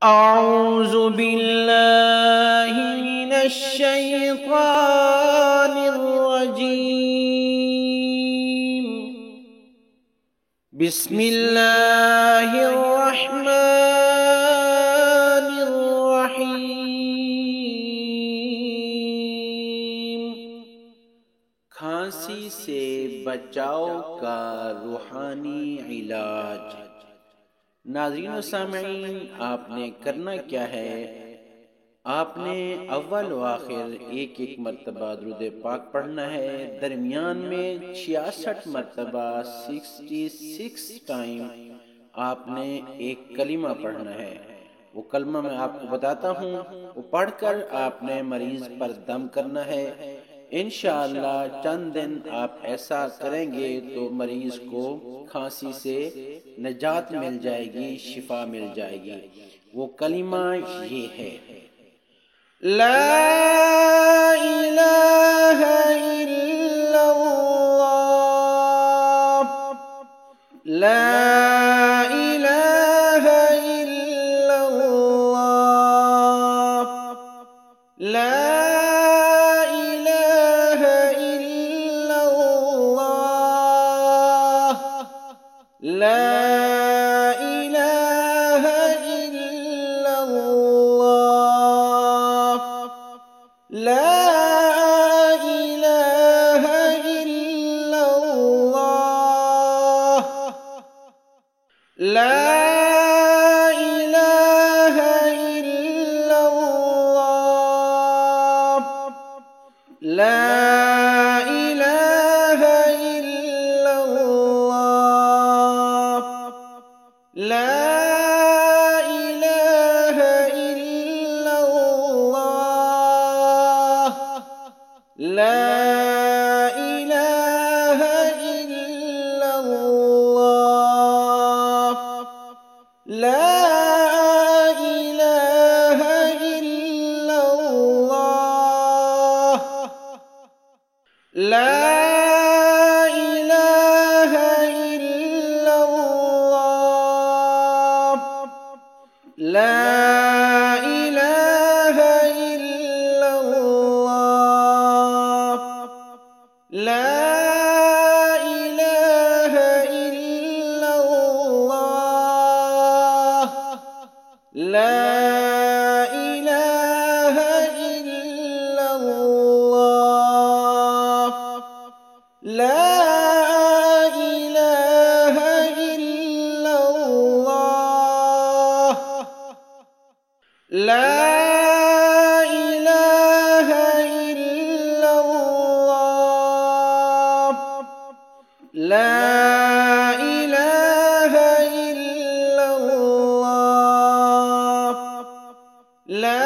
अऊज़ु बिल्लाहि मिनश शैतानिर रजीम। बिस्मिल्लाहिर रहमानिर रहीम। खांसी से बचाव का रूहानी इलाज। नाज़रीन व सामईन, आपने करना क्या है, आपने अव्वल व आखिर एक एक मरतबा दुरूद पाक पढ़ना है। दरमियान में 66 मरतबा 66 टाइम आपने एक कलीमा पढ़ना है। वो कलमा मैं आपको बताता हूँ, वो पढ़कर आपने मरीज पर दम करना है। इंशाअल्लाह चंद दिन आप ऐसा करेंगे तो मरीज को खांसी से निजात मिल जाएगी, शिफा मिल जाएगी। वो कलीमा ये है, ला इलाहा इल्लल्लाह, ला इलाहा इल्लल्लाह, ला इलाहा इल्लल्लाह, ला इलाहा इल्लल्लाह, ला इलाहा इल्लल्लाह, ला इलाहा इल्लल्लाह, ला इलाहा इल्लल्लाह, ला इलाहा इल्लल्लाह, ला इलाहा इल्लल्लाह, ला इलाहा इल्लल्लाह, ला इलाहा इल्लल्लाह, ला इलाहा इल्लल्लाह, ला इलाहा इल्लल्लाह, ला इलाहा इल्लल्लाह, ला इलाहा इल्लल्लाह, ला इलाहा इल्लल्लाह, ला इलाहा इल्लल्लाह, ला